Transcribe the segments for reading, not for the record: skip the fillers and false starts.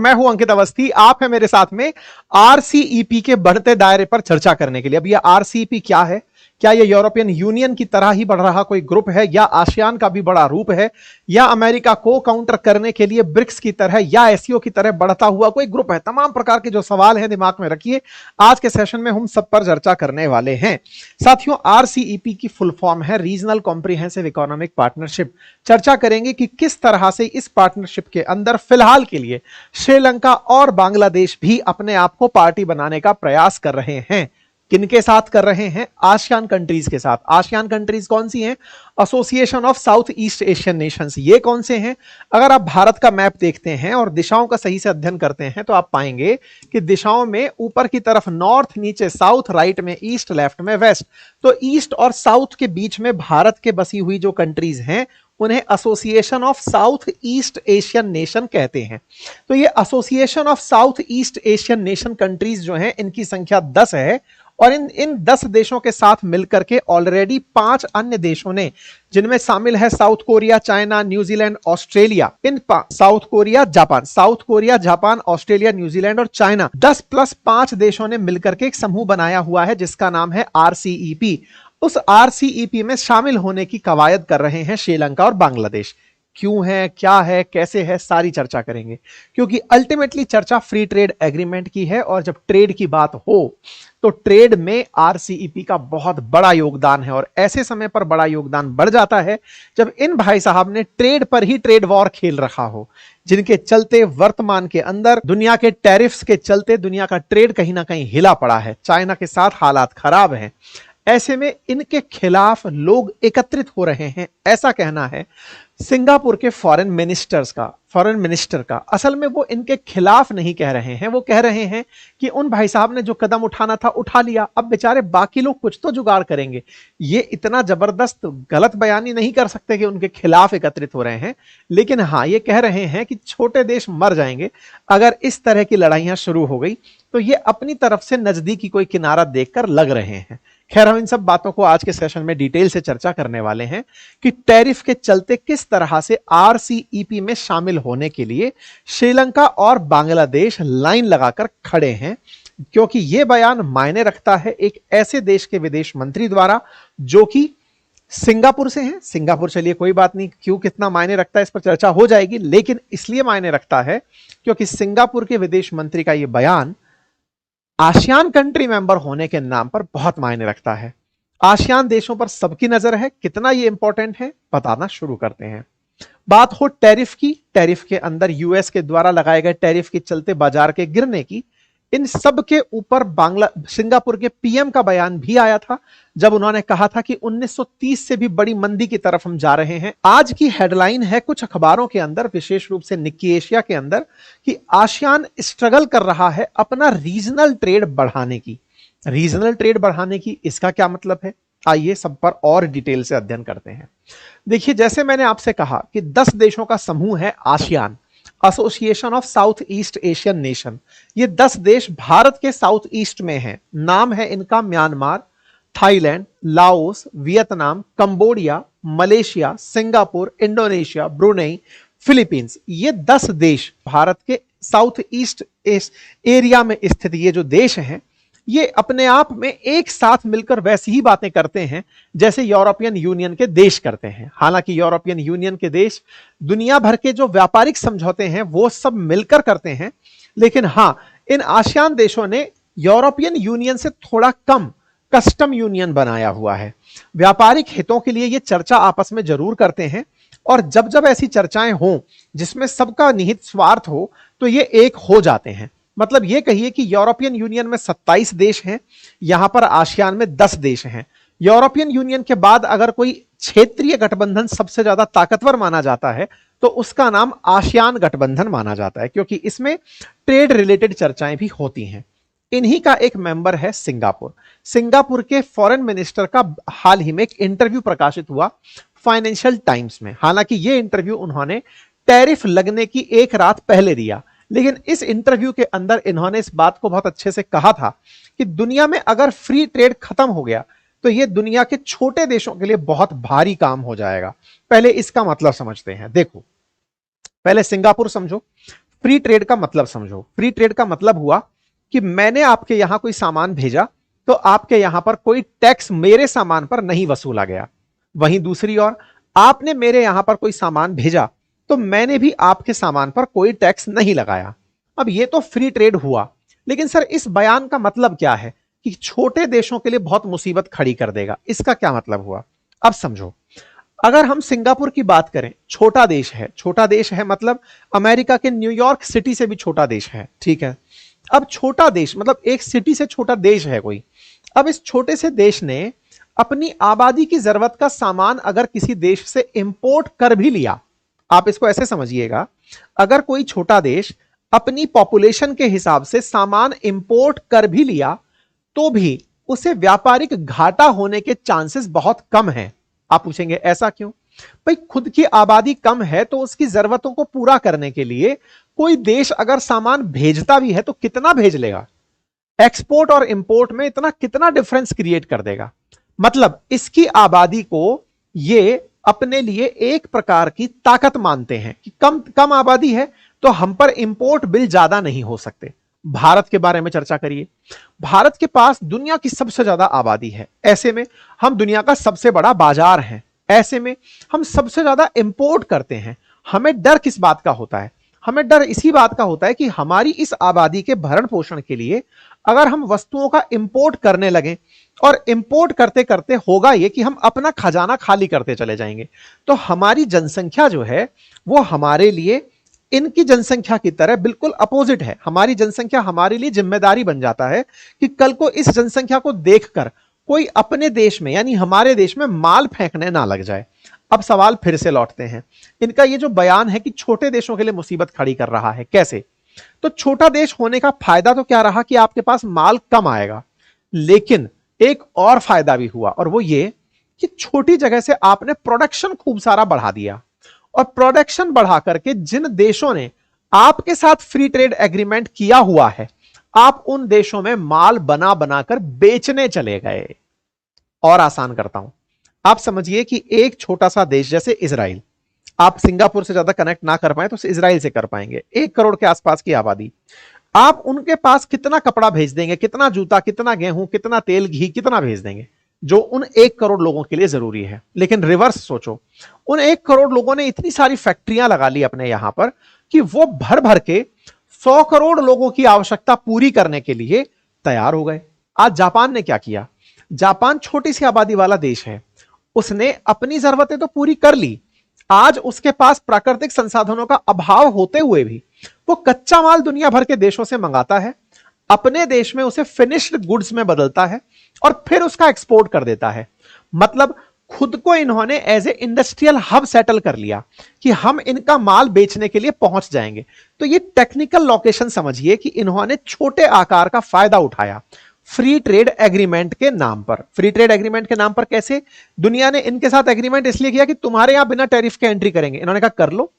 मैं हूं अंकित अवस्थी, आप है मेरे साथ में आरसीईपी के बढ़ते दायरे पर चर्चा करने के लिए। अब ये आरसीईपी क्या है? क्या ये यूरोपियन यूनियन की तरह ही बढ़ रहा कोई ग्रुप है, या आसियान का भी बड़ा रूप है, या अमेरिका को काउंटर करने के लिए ब्रिक्स की तरह या एससीओ की तरह बढ़ता हुआ कोई ग्रुप है? तमाम प्रकार के जो सवाल हैं दिमाग में रखिए, आज के सेशन में हम सब पर चर्चा करने वाले हैं। साथियों, आरसीईपी की फुल फॉर्म है रीजनल कॉम्प्रिहेंसिव इकोनॉमिक पार्टनरशिप। चर्चा करेंगे कि किस तरह से इस पार्टनरशिप के अंदर फिलहाल के लिए श्रीलंका और बांग्लादेश भी अपने आप को पार्टी बनाने का प्रयास कर रहे हैं। किनके साथ कर रहे हैं? आसियान कंट्रीज के साथ। आसियान कंट्रीज कौन सी हैं? Association of south east Asian Nations. ये कौन से हैं? अगर आप भारत का मैप देखते हैं और दिशाओं का सही से अध्ययन करते हैं तो आप पाएंगे कि दिशाओं में ऊपर की तरफ नॉर्थ, नीचे साउथ, राइट में ईस्ट, लेफ्ट में वेस्ट। तो ईस्ट और साउथ के बीच में भारत के बसी हुई जो कंट्रीज हैं उन्हें association of south east Asian nation कहते हैं। तो ये association of south east Asian nation countries जो हैं, इनकी संख्या 10 है और इन 10 देशों के साथ मिलकर के ऑलरेडी 5 अन्य देशों ने, जिनमें शामिल है south Korea, China, New Zealand, Australia, south Korea, Japan, Australia, New Zealand और चाइना, 10 + 5 देशों ने मिलकर के एक समूह बनाया हुआ है जिसका नाम है आरसीईपी। उस आरसीईपी में शामिल होने की कवायद कर रहे हैं श्रीलंका और बांग्लादेश। क्यों है, क्या है, कैसे है, सारी चर्चा करेंगे, क्योंकि अल्टीमेटली चर्चा फ्री ट्रेड एग्रीमेंट की है और जब ट्रेड की बात हो तो ट्रेड में आरसीईपी का बहुत बड़ा योगदान है। और ऐसे समय पर बड़ा योगदान बढ़ जाता है जब इन भाई साहब ने ट्रेड पर ही ट्रेड वॉर खेल रखा हो, जिनके चलते वर्तमान के अंदर दुनिया के टैरिफ्स के चलते दुनिया का ट्रेड कहीं ना कहीं हिला पड़ा है। चाइना के साथ हालात खराब हैं। ऐसे में इनके खिलाफ लोग एकत्रित हो रहे हैं, ऐसा कहना है सिंगापुर के फॉरेन मिनिस्टर का। असल में वो इनके खिलाफ नहीं कह रहे हैं, वो कह रहे हैं कि उन भाई साहब ने जो कदम उठाना था उठा लिया, अब बेचारे बाकी लोग कुछ तो जुगाड़ करेंगे। ये इतना जबरदस्त गलत बयानी नहीं कर सकते कि उनके खिलाफ एकत्रित हो रहे हैं, लेकिन हाँ ये कह रहे हैं कि छोटे देश मर जाएंगे अगर इस तरह की लड़ाइयां शुरू हो गई। तो ये अपनी तरफ से नजदीकी कोई किनारा देखकर लग रहे हैं। खैर, हम इन सब बातों को आज के सेशन में डिटेल से चर्चा करने वाले हैं कि टैरिफ के चलते किस तरह से आरसीईपी में शामिल होने के लिए श्रीलंका और बांग्लादेश लाइन लगाकर खड़े हैं, क्योंकि यह बयान मायने रखता है एक ऐसे देश के विदेश मंत्री द्वारा जो कि सिंगापुर से हैं। सिंगापुर, चलिए कोई बात नहीं, क्यों कितना मायने रखता है इस पर चर्चा हो जाएगी, लेकिन इसलिए मायने रखता है क्योंकि सिंगापुर के विदेश मंत्री का यह बयान आसियान कंट्री मेंबर होने के नाम पर बहुत मायने रखता है। आसियान देशों पर सबकी नजर है, कितना ये इंपॉर्टेंट है बताना शुरू करते हैं। बात हो टैरिफ की, टैरिफ के अंदर यूएस के द्वारा लगाए गए टैरिफ के चलते बाजार के गिरने की, इन सब के ऊपर सिंगापुर के पीएम का बयान भी आया था जब उन्होंने कहा था कि 1930 से भी बड़ी मंदी की तरफ हम जा रहे हैं। आज की हेडलाइन है कुछ अखबारों के अंदर, विशेष रूप से निक्की एशिया के अंदर, कि आसियान स्ट्रगल कर रहा है अपना रीजनल ट्रेड बढ़ाने की। रीजनल ट्रेड बढ़ाने की, इसका क्या मतलब है? आइए सब पर और डिटेल से अध्ययन करते हैं। देखिए, जैसे मैंने आपसे कहा कि 10 देशों का समूह है ASEAN, association of south east Asian nation. ये 10 देश भारत के साउथ ईस्ट में हैं। नाम है इनका Myanmar, Thailand, Laos, Vietnam, Cambodia, Malaysia, Singapore, Indonesia, Brunei, Philippines. ये 10 देश भारत के साउथ ईस्ट एरिया में स्थित ये जो देश हैं, ये अपने आप में एक साथ मिलकर वैसी ही बातें करते हैं जैसे यूरोपियन यूनियन के देश करते हैं। हालांकि यूरोपियन यूनियन के देश दुनिया भर के जो व्यापारिक समझौते हैं वो सब मिलकर करते हैं, लेकिन हां, इन आसियान देशों ने यूरोपियन यूनियन से थोड़ा कम कस्टम यूनियन बनाया हुआ है। व्यापारिक हितों के लिए ये चर्चा आपस में जरूर करते हैं, और जब जब ऐसी चर्चाएं हों जिसमें सबका निहित स्वार्थ हो तो ये एक हो जाते हैं। मतलब ये कहिए कि यूरोपियन यूनियन में 27 देश हैं, यहां पर आसियान में 10 देश हैं। यूरोपियन यूनियन के बाद अगर कोई क्षेत्रीय गठबंधन सबसे ज्यादा ताकतवर माना जाता है तो उसका नाम आसियान गठबंधन माना जाता है, क्योंकि इसमें ट्रेड रिलेटेड चर्चाएं भी होती हैं। इन्हीं का एक मेंबर है सिंगापुर। सिंगापुर के फॉरेन मिनिस्टर का हाल ही में एक इंटरव्यू प्रकाशित हुआ फाइनेंशियल टाइम्स में। हालांकि यह इंटरव्यू उन्होंने टैरिफ लगने की एक रात पहले दिया, लेकिन इस इंटरव्यू के अंदर इन्होंने इस बात को बहुत अच्छे से कहा था कि दुनिया में अगर फ्री ट्रेड खत्म हो गया तो यह दुनिया के छोटे देशों के लिए बहुत भारी काम हो जाएगा। पहले इसका मतलब समझते हैं। देखो, पहले सिंगापुर समझो। फ्री ट्रेड का मतलब समझो। फ्री ट्रेड का मतलब हुआ कि मैंने आपके यहां कोई सामान भेजा तो आपके यहां पर कोई टैक्स मेरे सामान पर नहीं वसूला गया। वहीं दूसरी ओर आपने मेरे यहां पर कोई सामान भेजा तो मैंने भी आपके सामान पर कोई टैक्स नहीं लगाया। अब ये तो फ्री ट्रेड हुआ, लेकिन सर इस बयान का मतलब क्या है कि छोटे देशों के लिए बहुत मुसीबत खड़ी कर देगा। इसका क्या मतलब हुआ, अब समझो। अगर हम सिंगापुर की बात करें, छोटा देश है, छोटा देश है मतलब अमेरिका के न्यूयॉर्क सिटी से भी छोटा देश है, ठीक है। अब छोटा देश मतलब एक सिटी से छोटा देश है कोई। अब इस छोटे से देश ने अपनी आबादी की जरूरत का सामान अगर किसी देश से इंपोर्ट कर भी लिया, आप इसको ऐसे समझिएगा, अगर कोई छोटा देश अपनी पॉपुलेशन के हिसाब से सामान इंपोर्ट कर भी लिया तो भी उसे व्यापारिक घाटा होने के चांसेस बहुत कम हैं। आप पूछेंगे ऐसा क्यों? भाई खुद की आबादी कम है तो उसकी जरूरतों को पूरा करने के लिए कोई देश अगर सामान भेजता भी है तो कितना भेज लेगा? एक्सपोर्ट और इंपोर्ट में इतना कितना डिफरेंस क्रिएट कर देगा। मतलब इसकी आबादी को ये अपने लिए एक प्रकार की ताकत मानते हैं कि कम कम आबादी है तो हम पर इंपोर्ट बिल ज्यादा नहीं हो सकते। भारत के बारे में चर्चा करिए। भारत के पास दुनिया की सबसे ज्यादा आबादी है, ऐसे में हम दुनिया का सबसे बड़ा बाजार हैं, ऐसे में हम सबसे ज्यादा इंपोर्ट करते हैं। हमें डर किस बात का होता है? हमें डर इसी बात का होता है कि हमारी इस आबादी के भरण पोषण के लिए अगर हम वस्तुओं का इंपोर्ट करने लगे और इंपोर्ट करते करते होगा ये कि हम अपना खजाना खाली करते चले जाएंगे, तो हमारी जनसंख्या जो है वो हमारे लिए इनकी जनसंख्या की तरह बिल्कुल अपोजिट है। हमारी जनसंख्या हमारे लिए जिम्मेदारी बन जाता है कि कल को इस जनसंख्या को देखकर कोई अपने देश में यानी हमारे देश में माल फेंकने ना लग जाए। अब सवाल फिर से लौटते हैं, इनका ये जो बयान है कि छोटे देशों के लिए मुसीबत खड़ी कर रहा है, कैसे? तो छोटा देश होने का फायदा तो क्या रहा कि आपके पास माल कम आएगा, लेकिन एक और फायदा भी हुआ और वो ये कि छोटी जगह से आपने प्रोडक्शन खूब सारा बढ़ा दिया। और प्रोडक्शन बढ़ा करके जिन देशों ने आपके साथ फ्री ट्रेड एग्रीमेंट किया हुआ है, आप उन देशों में माल बना बनाकर बेचने चले गए। और आसान करता हूं, आप समझिए कि एक छोटा सा देश जैसे इजराइल, आप सिंगापुर से ज्यादा कनेक्ट ना कर पाए तो इजराइल से कर पाएंगे, 1 करोड़ के आसपास की आबादी। आप उनके पास कितना कपड़ा भेज देंगे, कितना जूता, कितना गेहूं, कितना तेल, घी, कितना भेज देंगे जो उन 1 करोड़ लोगों के लिए जरूरी है? लेकिन रिवर्स सोचो, उन 1 करोड़ लोगों ने इतनी सारी फैक्ट्रियां लगा ली अपने यहां पर कि वो भर भर के 100 करोड़ लोगों की आवश्यकता पूरी करने के लिए तैयार हो गए। आज जापान ने क्या किया? जापान छोटी सी आबादी वाला देश है, उसने अपनी जरूरतें तो पूरी कर ली। आज उसके पास प्राकृतिक संसाधनों का अभाव होते हुए भी वो कच्चा माल दुनिया भर के देशों से मंगाता है, अपने देश में उसे फिनिश्ड गुड्स में बदलता है और फिर उसका एक्सपोर्ट कर देता है। मतलब खुद को इन्होंने as a industrial hub settle कर लिया कि हम इनका माल बेचने के लिए पहुंच जाएंगे। तो ये टेक्निकल लोकेशन समझिए कि इन्होंने छोटे आकार का फायदा उठाया फ्री ट्रेड एग्रीमेंट के नाम पर। फ्री ट्रेड एग्रीमेंट के नाम पर कैसे? दुनिया ने इनके साथ एग्रीमेंट इसलिए किया कि तुम्हारे यहां बिना टैरिफ के एंट्री करेंगे, इन्होंने कहा कर लो।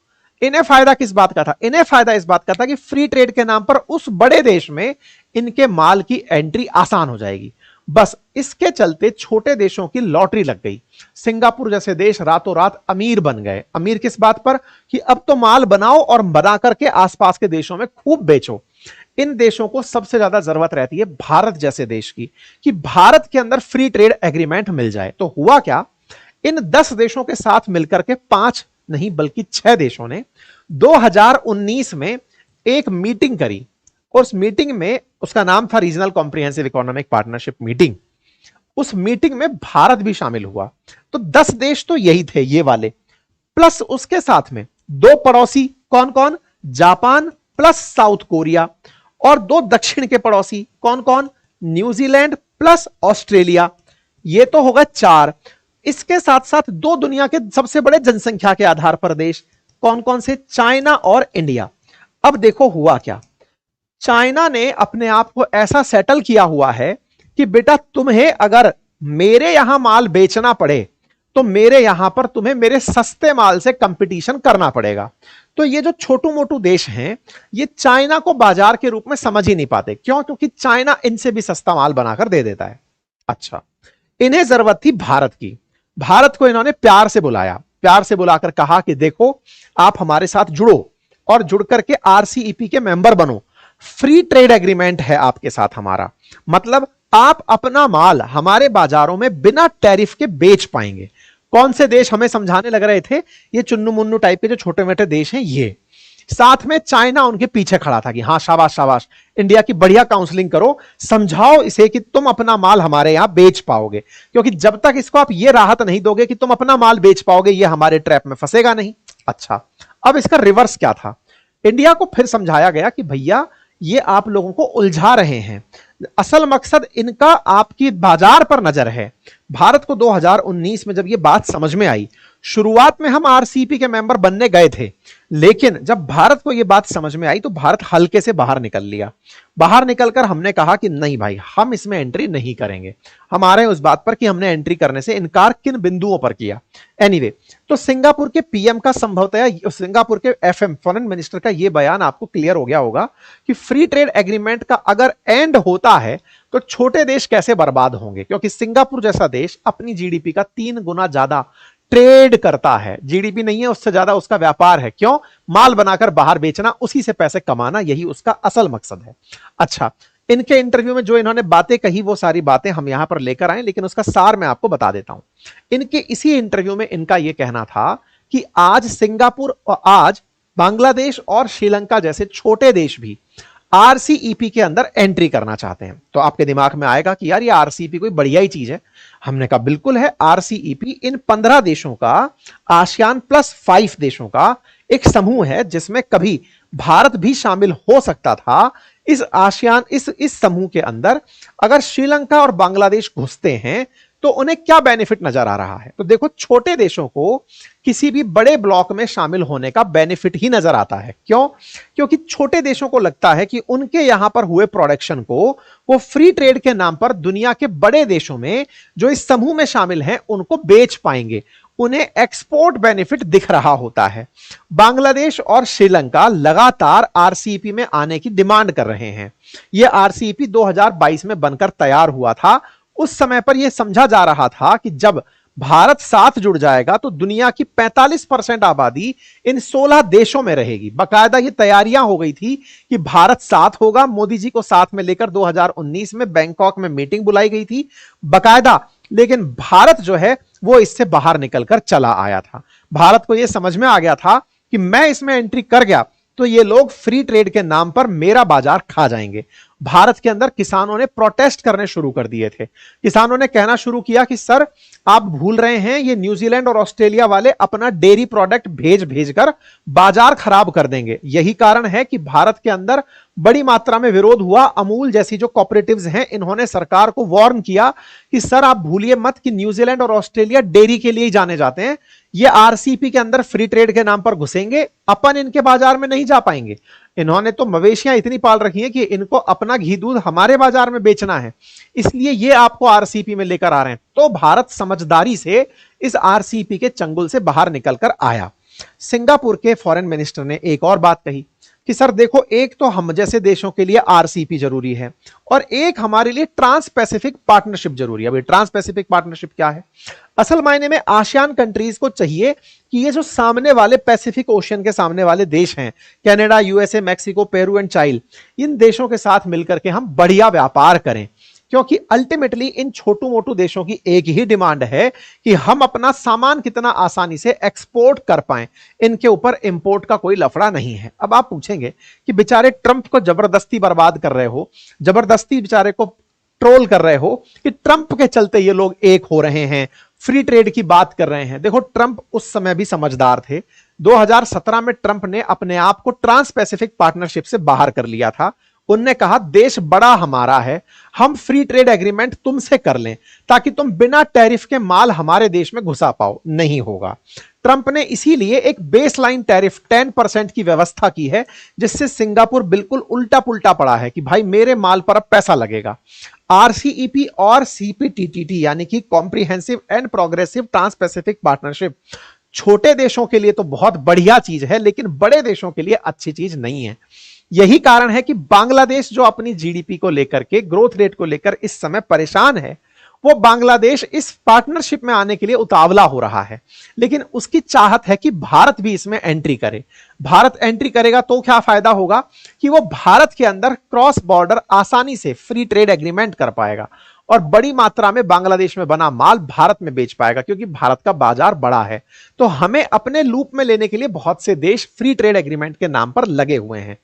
इन्हें फायदा किस बात का था? इन्हें फायदा इस बात का था कि फ्री ट्रेड के नाम पर उस बड़े देश में इनके माल की एंट्री आसान हो जाएगी। बस इसके चलते छोटे देशों की लॉटरी लग गई। सिंगापुर जैसे देश रातों रात अमीर बन गए। अमीर किस बात पर? कि अब तो माल बनाओ और बना करके आसपास के देशों में खूब बेचो। इन देशों को सबसे ज्यादा जरूरत रहती है भारत जैसे देश की कि भारत के अंदर फ्री ट्रेड एग्रीमेंट मिल जाए। तो हुआ क्या, इन 10 देशों के साथ मिलकर के 5 नहीं बल्कि 6 देशों ने 2019 में एक मीटिंग करी और उस मीटिंग में उसका नाम था regional comprehensive economic partnership meeting. उस मीटिंग में भारत भी शामिल हुआ। तो 10 देश तो यही थे ये वाले, प्लस उसके साथ में 2 पड़ोसी। कौन कौन? जापान प्लस साउथ कोरिया, और 2 दक्षिण के पड़ोसी। कौन कौन? New Zealand plus Australia. ये तो होगा 4। इसके साथ साथ 2 दुनिया के सबसे बड़े जनसंख्या के आधार पर देश। कौन कौन से? चाइना और इंडिया। अब देखो हुआ क्या, चाइना ने अपने आप को ऐसा सेटल किया हुआ है कि बेटा तुम्हें अगर मेरे यहां माल बेचना पड़े तो मेरे यहां पर तुम्हें मेरे सस्ते माल से कंपटीशन करना पड़ेगा। तो ये जो छोटू मोटू देश हैं ये चाइना को बाजार के रूप में समझ ही नहीं पाते। क्यों? क्योंकि चाइना इनसे भी सस्ता माल बनाकर दे देता है। अच्छा, इन्हें जरूरत थी भारत की। भारत को इन्होंने प्यार से बुलाया, प्यार से बुलाकर कहा कि देखो आप हमारे साथ जुड़ो और जुड़ करके आरसीईपी के मेंबर बनो। फ्री ट्रेड एग्रीमेंट है आपके साथ हमारा, मतलब आप अपना माल हमारे बाजारों में बिना टैरिफ के बेच पाएंगे। कौन से देश हमें समझाने लग रहे थे? ये चुन्नू मुन्नू टाइप के जो छोटे मोटे देश हैं, ये साथ में चाइना उनके पीछे खड़ा था कि हाँ शाबाश शाबाश, इंडिया की बढ़िया काउंसलिंग करो, समझाओ इसे कि तुम अपना माल हमारे यहां बेच पाओगे, क्योंकि जब तक इसको आप ये राहत नहीं दोगे कि तुम अपना माल बेच पाओगे, ये हमारे ट्रैप में फंसेगा नहीं। अच्छा, अब इसका रिवर्स क्या था? इंडिया को फिर समझाया गया कि भैया ये आप लोगों को उलझा रहे हैं, असल मकसद इनका आपकी बाजार पर नजर है। भारत को 2019 में जब ये बात समझ में आई, शुरुआत में हम आरसीईपी के मेंबर बनने गए थे, लेकिन जब भारत को यह बात समझ में आई तो भारत हल्के से बाहर निकल लिया। बाहर निकलकर हमने कहा कि नहीं भाई, हम इसमें एंट्री नहीं करेंगे। हम आ रहे हैं उस बात पर कि हमने एंट्री करने से इनकार किन बिंदुओं पर किया। एनीवे, तो सिंगापुर के पीएम का संभवतः, सिंगापुर के एफएम फॉरेन मिनिस्टर का यह बयान आपको क्लियर हो गया होगा कि फ्री ट्रेड एग्रीमेंट का अगर एंड होता है तो छोटे देश कैसे बर्बाद होंगे, क्योंकि सिंगापुर जैसा देश अपनी जीडीपी का 3 गुना ज्यादा ट्रेड करता है। जीडीपी नहीं है, उससे ज्यादा उसका व्यापार है। क्यों? माल बनाकर बाहर बेचना, उसी से पैसे कमाना, यही उसका असल मकसद है। अच्छा, इनके इंटरव्यू में जो इन्होंने बातें कही वो सारी बातें हम यहां पर लेकर आए, लेकिन उसका सार मैं आपको बता देता हूं। इनके इसी इंटरव्यू में इनका यह कहना था कि आज सिंगापुर और आज बांग्लादेश और श्रीलंका जैसे छोटे देश भी आरसीईपी के अंदर एंट्री करना चाहते हैं। तो आपके दिमाग में आएगा कि यार ये आरसीईपी कोई बढ़िया ही चीज है। हमने कहा बिल्कुल है। आरसीईपी इन 15 देशों का, आसियान प्लस 5 देशों का एक समूह है जिसमें कभी भारत भी शामिल हो सकता था। इस आसियान इस समूह के अंदर अगर श्रीलंका और बांग्लादेश घुसते हैं तो उन्हें क्या बेनिफिट नजर आ रहा है? तो देखो, छोटे देशों को किसी भी बड़े ब्लॉक में शामिल होने का बेनिफिट ही नजर आता है। क्यों? क्योंकि छोटे देशों को लगता है कि उनके यहां पर हुए प्रोडक्शन को वो फ्री ट्रेड के नाम पर दुनिया के बड़े देशों में जो इस समूह में शामिल हैं उनको बेच पाएंगे, उन्हें एक्सपोर्ट बेनिफिट दिख रहा होता है। बांग्लादेश और श्रीलंका लगातार आरसीईपी में आने की डिमांड कर रहे हैं। यह आरसीईपी 2022 में बनकर तैयार हुआ था। उस समय पर यह समझा जा रहा था कि जब भारत साथ जुड़ जाएगा तो दुनिया की 45% आबादी इन 16 देशों में रहेगी। बाकायदा ये तैयारियां हो गई थी कि भारत साथ होगा। मोदी जी को साथ में लेकर 2019 में बैंकॉक में मीटिंग बुलाई गई थी बाकायदा, लेकिन भारत जो है वो इससे बाहर निकलकर चला आया था। भारत को यह समझ में आ गया था कि मैं इसमें एंट्री कर गया तो ये लोग फ्री ट्रेड के नाम पर मेरा बाजार खा जाएंगे। भारत के अंदर किसानों ने प्रोटेस्ट करने शुरू कर दिए थे। किसानों ने कहना शुरू किया कि सर आप भूल रहे हैं, ये न्यूजीलैंड और ऑस्ट्रेलिया वाले अपना डेयरी प्रोडक्ट भेज कर बाजार खराब कर देंगे। यही कारण है कि भारत के अंदर बड़ी मात्रा में विरोध हुआ। अमूल जैसी जो कॉपरेटिव्स हैं, इन्होंने सरकार को वार्न किया कि सर आप भूलिए मत कि न्यूजीलैंड और ऑस्ट्रेलिया डेयरी के लिए ही जाने जाते हैं। ये आरसीईपी के अंदर फ्री ट्रेड के नाम पर घुसेंगे, अपन इनके बाजार में नहीं जा पाएंगे। इन्होंने तो मवेशियां इतनी पाल रखी हैं कि इनको अपना घी दूध हमारे बाजार में बेचना है, इसलिए ये आपको आरसीईपी में लेकर आ रहे हैं। तो भारत समझदारी से इस आरसीईपी के चंगुल से बाहर निकलकर आया। सिंगापुर के फॉरेन मिनिस्टर ने एक और बात कही कि सर देखो, एक तो हम जैसे देशों के लिए आरसीईपी जरूरी है और एक हमारे लिए ट्रांस पैसिफिक पार्टनरशिप जरूरी है। अभी ट्रांस पैसिफिक पार्टनरशिप क्या है? असल मायने में आसियान कंट्रीज को चाहिए कि ये जो सामने वाले पैसिफिक ओशियन के सामने वाले देश हैं, Canada, USA, Mexico, Peru and चाइल, इन देशों के साथ मिलकर के हम बढ़िया व्यापार करें, क्योंकि अल्टीमेटली इन छोटू मोटू देशों की एक ही डिमांड है कि हम अपना सामान कितना आसानी से एक्सपोर्ट कर पाएं। इनके ऊपर इंपोर्ट का कोई लफड़ा नहीं है। अब आप पूछेंगे कि बेचारे ट्रंप को जबरदस्ती बर्बाद कर रहे हो, जबरदस्ती बेचारे को ट्रोल कर रहे हो कि ट्रंप के चलते ये लोग एक हो रहे हैं, फ्री ट्रेड की बात कर रहे हैं। देखो, ट्रंप उस समय भी समझदार थे। 2017 में ट्रंप ने अपने आप को ट्रांस पैसिफिक पार्टनरशिप से बाहर कर लिया था। उनने कहा देश बड़ा हमारा है, हम फ्री ट्रेड एग्रीमेंट तुमसे कर लें ताकि तुम बिना टैरिफ के माल हमारे देश में घुसा पाओ। नहीं होगा। ट्रंप ने इसीलिए एक बेसलाइन टैरिफ 10% की व्यवस्था की है, जिससे सिंगापुर बिल्कुल उल्टा पुल्टा पड़ा है कि भाई मेरे माल पर अब पैसा लगेगा। आरसीईपी और सीपीटीटीटी यानी कि comprehensive and progressive trans pacific partnership छोटे देशों के लिए तो बहुत बढ़िया चीज है, लेकिन बड़े देशों के लिए अच्छी चीज नहीं है। यही कारण है कि बांग्लादेश जो अपनी जीडीपी को लेकर के, ग्रोथ रेट को लेकर इस समय परेशान है, वो बांग्लादेश इस पार्टनरशिप में आने के लिए उतावला हो रहा है, लेकिन उसकी चाहत है कि भारत भी इसमें एंट्री करे। भारत एंट्री करेगा तो क्या फायदा होगा कि वो भारत के अंदर क्रॉस बॉर्डर आसानी से फ्री ट्रेड एग्रीमेंट कर पाएगा और बड़ी मात्रा में बांग्लादेश में बना माल भारत में बेच पाएगा, क्योंकि भारत का बाजार बड़ा है। तो हमें अपने लूप में लेने के लिए बहुत से देश फ्री ट्रेड एग्रीमेंट के नाम पर लगे हुए हैं।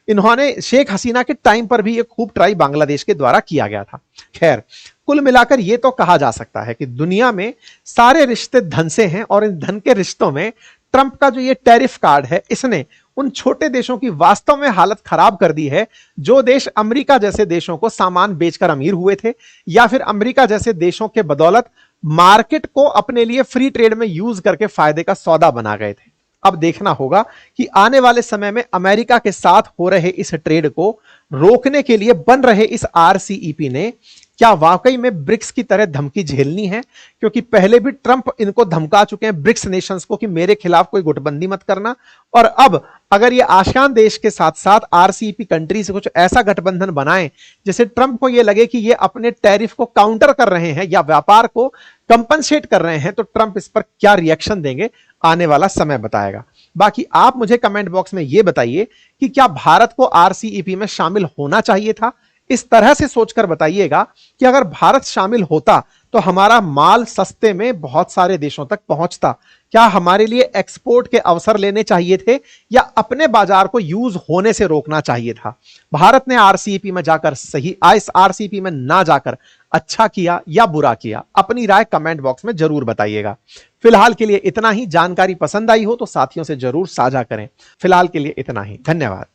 इन्होंने शेख हसीना के टाइम पर भी ये खूब ट्राई बांग्लादेश के द्वारा किया गया था। खैर, कुल मिलाकर यह तो कहा जा सकता है कि दुनिया में सारे रिश्ते धन से हैं और इन धन के रिश्तों में ट्रंप का जो ये टैरिफ कार्ड है, इसने उन छोटे देशों की वास्तव में हालत खराब कर दी है जो देश अमेरिका जैसे देशों को सामान बेचकर अमीर हुए थे या फिर अमेरिका जैसे देशों के बदौलत मार्केट को अपने लिए फ्री ट्रेड में यूज करके फायदे का सौदा बना गए थे। अब देखना होगा कि आने वाले समय में अमेरिका के साथ हो रहे इस ट्रेड को रोकने के लिए बन रहे इस आरसीईपी ने क्या वाकई में ब्रिक्स की तरह धमकी झेलनी है, क्योंकि पहले भी ट्रंप इनको धमका चुके हैं ब्रिक्स नेशंस को कि मेरे खिलाफ कोई गुटबंदी मत करना। और अब अगर ये आसियान देश के साथ साथ आरसीईपी कंट्री से कुछ ऐसा गठबंधन बनाएं जिसे ट्रंप को ये लगे कि ये अपने टैरिफ को काउंटर कर रहे हैं या व्यापार को कंपनसेट कर रहे हैं, तो ट्रंप इस पर क्या रिएक्शन देंगे आने वाला समय बताएगा। बाकी आप मुझे कमेंट बॉक्स में यह बताइए कि क्या भारत को आरसीईपी में शामिल होना चाहिए था। इस तरह से सोचकर बताइएगा कि अगर भारत शामिल होता तो हमारा माल सस्ते में बहुत सारे देशों तक पहुंचता। क्या हमारे लिए एक्सपोर्ट के अवसर लेने चाहिए थे या अपने बाजार को यूज होने से रोकना चाहिए था। भारत ने आरसीईपी में जाकर सही, इस आरसीईपी में ना जाकर अच्छा किया या बुरा किया, अपनी राय कमेंट बॉक्स में जरूर बताइएगा। फिलहाल के लिए इतना ही। जानकारी पसंद आई हो तो साथियों से जरूर साझा करें। फिलहाल के लिए इतना ही। धन्यवाद।